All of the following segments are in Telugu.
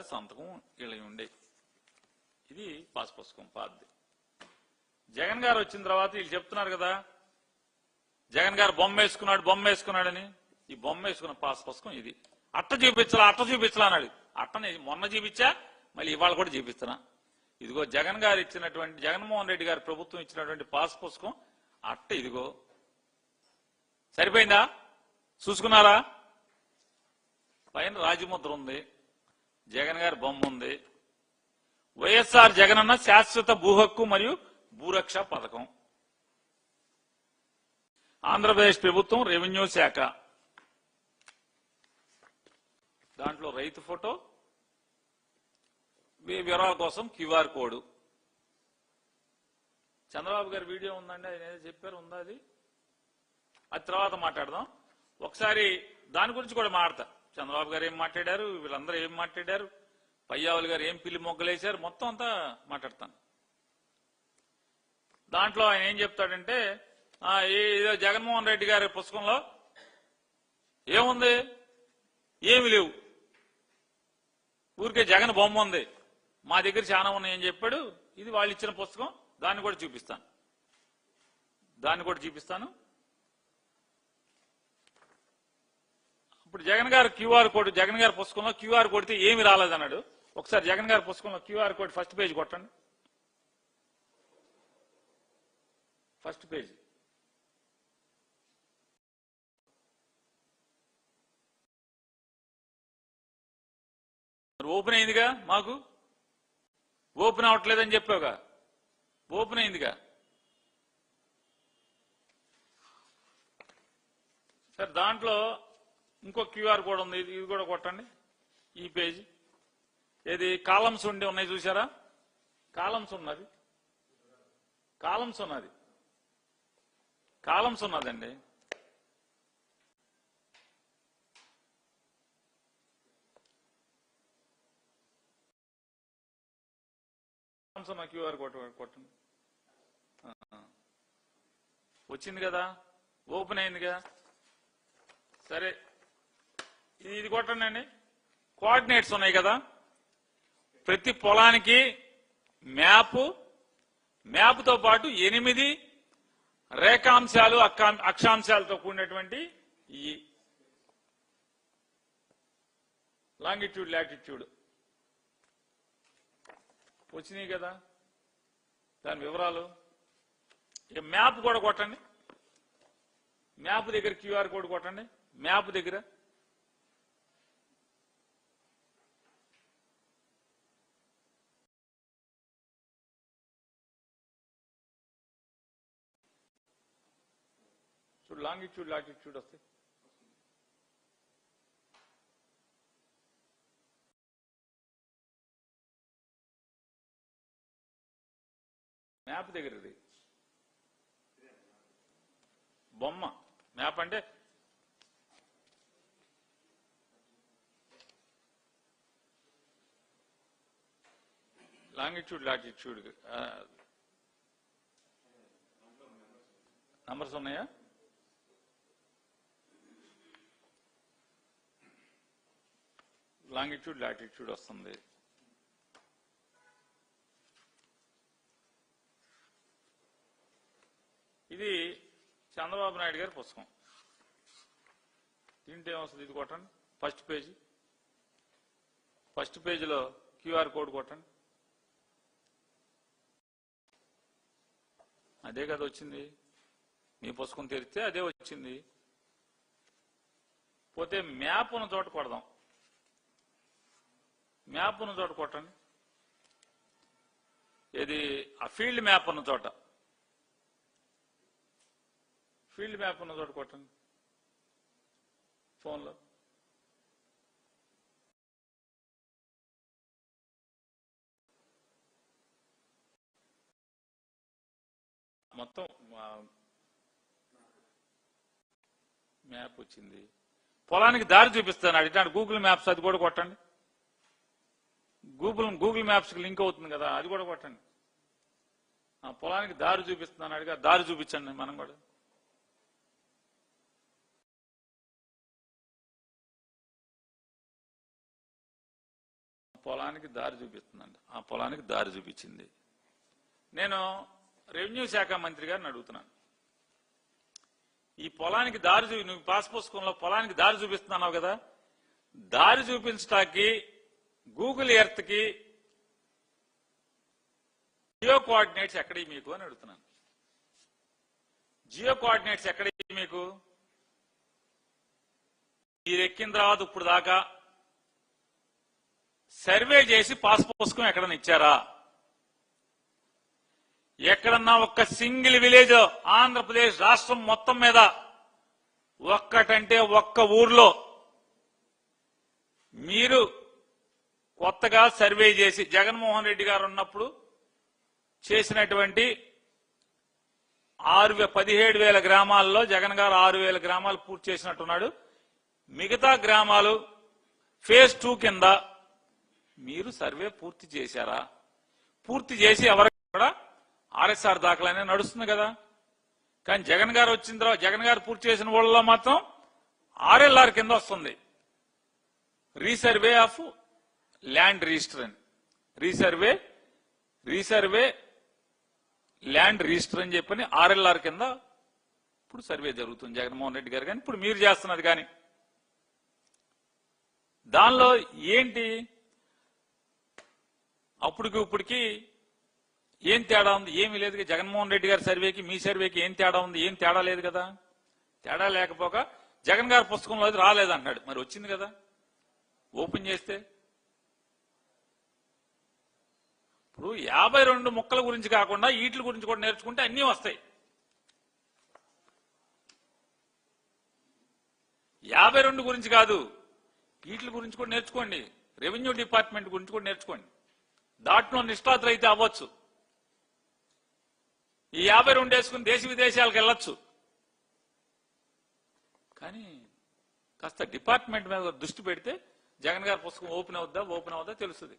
గారి సంతకం ఇలా ఉండే. ఇది పాస్ పుస్తకం పాతది. జగన్ గారు వచ్చిన తర్వాత వీళ్ళు చెప్తున్నారు కదా, జగన్ గారు బొమ్మ వేసుకున్నాడని. ఈ బొమ్మ వేసుకున్న పాస్ పుస్తకం ఇది. అట్ట చూపించాలా అన్నాడు. అట్టని మొన్న చూపించా, మళ్ళీ ఇవాళ కూడా చూపిస్తున్నా. ఇదిగో జగన్ గారు ఇచ్చినటువంటి, జగన్మోహన్ రెడ్డి గారి ప్రభుత్వం ఇచ్చినటువంటి పాస్ పుస్తకం అట్ట. ఇదిగో సరిపోయిందా? చూసుకున్నారా? పైన రాజముద్ర ఉంది, జగన్ గారి బొమ్మ ఉంది. వైఎస్ఆర్ జగనన్న శాశ్వత భూ హక్కు మరియు భూరక్ష పథకం, ఆంధ్రప్రదేశ్ ప్రభుత్వం రెవెన్యూ శాఖ. దాంట్లో రైతు ఫోటో, వివరాల కోసం క్యూఆర్ కోడ్. చంద్రబాబు గారి వీడియో ఉందండి, ఆయన ఏదో చెప్పారు, ఉందా? అది తర్వాత మాట్లాడదాం. ఒకసారి దాని గురించి కూడా మాట్లాడతా. చంద్రబాబు గారు ఏం మాట్లాడారు, వీళ్ళందరూ ఏం మాట్లాడారు, పయ్యావులు గారు ఏం పిల్లి మొగ్గలేశారు, మొత్తం అంతా మాట్లాడతాను. దాంట్లో ఆయన ఏం చెప్తాడంటే, ఏదో జగన్మోహన్ రెడ్డి గారి పుస్తకంలో ఏముంది, ఏమి లేవు, ఊరికే జగన్ బొమ్మ ఉంది, మా దగ్గర చాలా ఉన్నాయని చెప్పాడు. ఇది వాళ్ళు ఇచ్చిన పుస్తకం, దాన్ని కూడా చూపిస్తాను. ఇప్పుడు జగన్ గారు క్యూఆర్ కోడ్, జగన్ గారి పుస్తకంలో క్యూఆర్ కొడితే ఏమి రాలేదన్నాడు. ఒకసారి జగన్ గారి పుస్తకంలో క్యూఆర్ కోడ్ ఫస్ట్ పేజ్ కొట్టండి. ఫస్ట్ పేజ్ ఓపెన్ అయిందిగా, మాకు ఓపెన్ అవ్వట్లేదని చెప్పావుగా, ఓపెన్ అయిందిగా. సరే, దాంట్లో ఇంకో క్యూఆర్ కోడ్ ఉంది, ఇది కూడా కొట్టండి. ఈ పేజీ ఏది కాలమ్స్ ఉండి ఉన్నాయి చూసారా, కాలమ్స్ ఉన్నదండి. కాలమ్స్ ఉన్న క్యూఆర్ కోడ్ కొట్టండి. వచ్చింది కదా, ఓపెన్ అయిందిగా. సరే, ఇది కొట్టండి అండి. కోఆర్డినేట్స్ ఉన్నాయి కదా, ప్రతి పొలానికి మ్యాప్తో పాటు 8 రేఖాంశాలు అక్షాంశాలతో కూడినటువంటి ఈ లాంగిట్యూడ్ లాటిట్యూడ్ వచ్చినాయి కదా, దాని వివరాలు. మ్యాప్ కూడా కొట్టండి. మ్యాప్ దగ్గర క్యూఆర్ కోడ్ కొట్టండి. మ్యాప్ దగ్గర చూడు, లాంగిట్యూడ్ లాటిట్యూడ్ వస్తాయి. మ్యాప్ దగ్గర ఇది బొమ్మ. మ్యాప్ అంటే లాంగిట్యూడ్ లాటిట్యూడ్ నంబర్స్ ఉన్నాయా? లాంగిట్యూడ్ లాటిట్యూడ్ వస్తుంది. ఇది చంద్రబాబు నాయుడు గారి పుస్తకం. దీంట్లో ఏమొస్తుంది, ఇది కొట్టండి. ఫస్ట్ పేజీలో క్యూఆర్ కోడ్ కొట్టండి. అదే కదా వచ్చింది, మీ పుస్తకం తెరిస్తే అదే వచ్చింది. పోతే మ్యాప్ ఉన్న చోట కొడదాం. మ్యాప్ ఉన్న చోట కొట్టండి. ఇది ఆ ఫీల్డ్ మ్యాప్ ఉన్న చోట, ఫీల్డ్ మ్యాప్ ఉన్న చోట కొట్టండి ఫోన్లో. మొత్తం మ్యాప్ వచ్చింది. పొలానికి దారి చూపిస్తాను అడిగినాడు. గూగుల్ మ్యాప్స్ అది కూడా కొట్టండి. గూగుల్ మ్యాప్స్ కి లింక్ అవుతుంది కదా, అది కూడా కొట్టండి. పొలానికి దారి చూపిస్తున్నాను అడిగా, దారి చూపించండి. మనం కూడా పొలానికి దారి చూపిస్తుందండి. ఆ పొలానికి దారి చూపించింది. నేను రెవెన్యూ శాఖ మంత్రి గారిని అడుగుతున్నాను, ఈ పొలానికి దారి నువ్వు పాస్ పుస్తకంలో పొలానికి దారి చూపిస్తున్నావు కదా, దారి చూపించడానికి గూగుల్ ఎర్త్ కి జియో కోఆర్డినేట్స్ ఎక్కడి మీకు అని అడుగుతున్నాను. జియో కోఆర్డినేట్స్ ఎక్కడి మీకు? మీరు ఎక్కిన తర్వాత ఇప్పుడు దాకా సర్వే చేసి పాస్ పుస్తకం ఎక్కడన్నా ఇచ్చారా? ఎక్కడన్నా ఒక్క సింగిల్ విలేజ్ ఆంధ్రప్రదేశ్ రాష్ట్రం మొత్తం మీద ఒక్కటంటే ఒక్క ఊర్లో మీరు కొత్తగా సర్వే చేసి జగన్మోహన్ రెడ్డి గారు ఉన్నప్పుడు చేసినటువంటి 17,000 గ్రామాల్లో జగన్ గారు 6,000 గ్రామాలు పూర్తి చేసినట్టున్నాడు. మిగతా గ్రామాలు ఫేజ్ 2 కింద మీరు సర్వే పూర్తి చేశారా? పూర్తి చేసి ఎవరికి కూడా ఆర్ఎస్ఆర్ దాఖలనే నడుస్తుంది కదా. కానీ జగన్ గారు వచ్చిన తర్వాత జగన్ గారు పూర్తి చేసిన వాళ్ళలో మాత్రం ఆర్ఎల్ఆర్ కింద వస్తుంది, రీసర్వే ఆఫ్ ల్యాండ్ రిజిస్టర్ అని. రీసర్వే ల్యాండ్ రిజిస్టర్ అని చెప్పని ఆర్ఎల్ఆర్ కింద ఇప్పుడు సర్వే జరుగుతుంది జగన్మోహన్ రెడ్డి గారు. కానీ ఇప్పుడు మీరు చేస్తున్నది కానీ దానిలో ఏంటి? అప్పటికి ఇప్పటికి ఏం తేడా ఉంది? ఏమీ లేదు. జగన్మోహన్ రెడ్డి గారి సర్వేకి మీ సర్వేకి ఏం తేడా ఉంది? ఏం తేడా లేదు కదా. తేడా లేకపోగా జగన్ గారి పుస్తకంలో అది రాలేదన్నాడు, మరి వచ్చింది కదా ఓపెన్ చేస్తే. ఇప్పుడు 52 ముక్కల గురించి కాకుండా వీటి గురించి కూడా నేర్చుకుంటే అన్నీ వస్తాయి. 52 గురించి కాదు, వీటి గురించి కూడా నేర్చుకోండి. రెవెన్యూ డిపార్ట్మెంట్ గురించి కూడా నేర్చుకోండి. దాంట్లో నిష్ఠాతులు అయితే అవ్వచ్చు. ఈ 52 వేసుకుని దేశ విదేశాలకు వెళ్ళొచ్చు. కానీ కాస్త డిపార్ట్మెంట్ మీద దృష్టి పెడితే జగన్ గారి పుస్తకం ఓపెన్ అవుద్దా తెలుస్తుంది.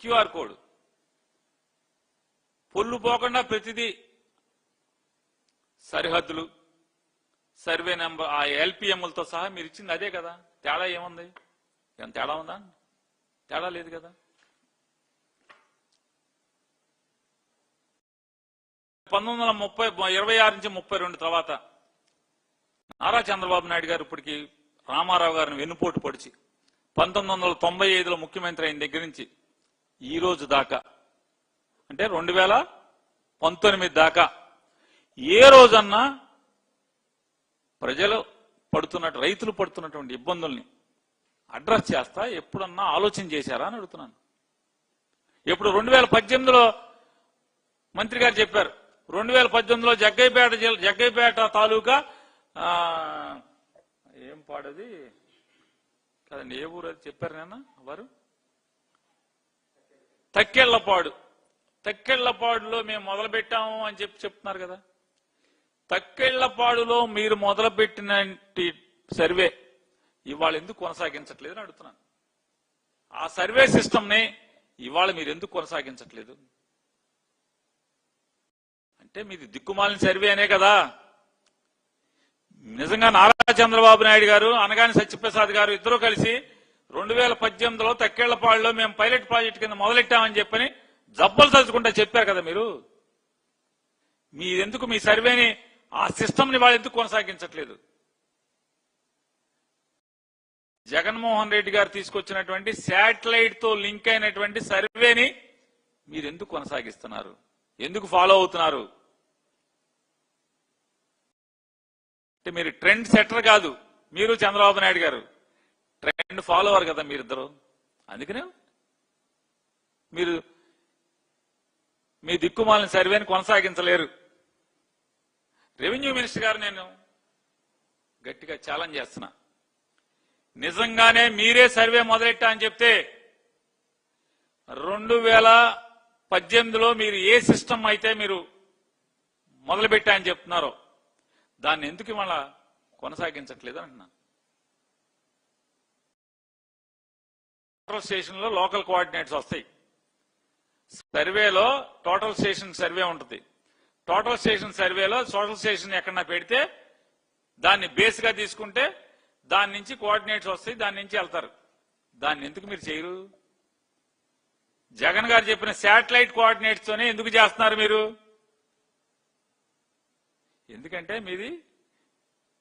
క్యూఆర్ కోడ్ పొల్లు పోకుండా ప్రతిదీ సరిహద్దులు, సర్వే నెంబర్, ఆ ఎల్పిఎంలతో సహా మీరు ఇచ్చింది అదే కదా. తేడా ఏముంది? ఏం తేడా ఉందా? తేడా లేదు కదా. 1926 నుంచి 32 తర్వాత నారా చంద్రబాబు నాయుడు గారు ఇప్పటికి రామారావు గారిని వెన్నుపోటు పొడిచి 1995లో ముఖ్యమంత్రి అయిన దగ్గర నుంచి ఈ రోజు దాకా, అంటే 2019 దాకా ఏ రోజన్నా ప్రజలు రైతులు పడుతున్నటువంటి ఇబ్బందుల్ని అడ్రస్ చేస్తా ఎప్పుడన్నా ఆలోచన చేశారా అని అడుగుతున్నాను. ఇప్పుడు 2018లో మంత్రి గారు చెప్పారు, 2018లో జగ్గైపేట తాలూకా ఏం పాడది కదండి, ఏ ఊరు అది చెప్పారు నాన్న వారు? తక్కెళ్లపాడులో మేము మొదలు పెట్టాము అని చెప్తున్నారు కదా. తక్కెళ్లపాడులో మీరు మొదలుపెట్టిన సర్వే ఇవాళ ఎందుకు కొనసాగించట్లేదు అని అడుగుతున్నాను. ఆ సర్వే సిస్టమ్ ని ఇవాళ మీరు ఎందుకు కొనసాగించట్లేదు? అంటే మీది దిక్కుమాలిన సర్వే అనే కదా. నిజంగా నారా చంద్రబాబు నాయుడు గారు, అనగాని సత్యప్రసాద్ గారు ఇద్దరు కలిసి 2018లో తక్కెళ్లపాడులో మేము పైలట్ ప్రాజెక్ట్ కింద మొదలెట్టామని చెప్పని జబ్బలు తలుచుకుంటా చెప్పారు కదా మీరు. మీరెందుకు మీ సర్వేని, ఆ సిస్టమ్ ని వాళ్ళు ఎందుకు కొనసాగించట్లేదు? జగన్మోహన్ రెడ్డి గారు తీసుకొచ్చినటువంటి శాటిలైట్ తో లింక్ అయినటువంటి సర్వేని మీరు ఎందుకు కొనసాగిస్తున్నారు? ఎందుకు ఫాలో అవుతున్నారు? అంటే మీరు ట్రెండ్ సెటర్ కాదు, మీరు చంద్రబాబు నాయుడు గారు ట్రెండ్ ఫాలోవర్ కదా మీరిద్దరు. అందుకనే మీరు మీ దిక్కుమాలిన సర్వేని కొనసాగించలేరు. రెవెన్యూ మినిస్టర్ గారు నేను గట్టిగా ఛాలెంజ్ చేస్తున్నా, నిజంగానే మీరే సర్వే మొదలెట్టా అని చెప్తే 2018లో మీరు ఏ సిస్టమ్ అయితే మీరు మొదలుపెట్టా అని చెప్తున్నారో దాన్ని ఎందుకు మళ్ళా కొనసాగించట్లేదు అంటున్నాను. టోటల్ స్టేషన్ లో లోకల్ కోఆర్డినేట్స్ వస్తాయి. సర్వేలో టోటల్ స్టేషన్ సర్వే ఉంటుంది. టోటల్ స్టేషన్ సర్వేలో టోటల్ స్టేషన్ ఎక్కడన్నా పెడితే దాన్ని బేస్ గా తీసుకుంటే దాని నుంచి కోఆర్డినేట్స్ వస్తాయి, దాని నుంచి వెళ్తారు. దాన్ని ఎందుకు మీరు చేయరు? జగన్ గారు చెప్పిన శాటిలైట్ కోఆర్డినేట్స్ తోనే ఎందుకు చేస్తున్నారు మీరు? ఎందుకంటే మీది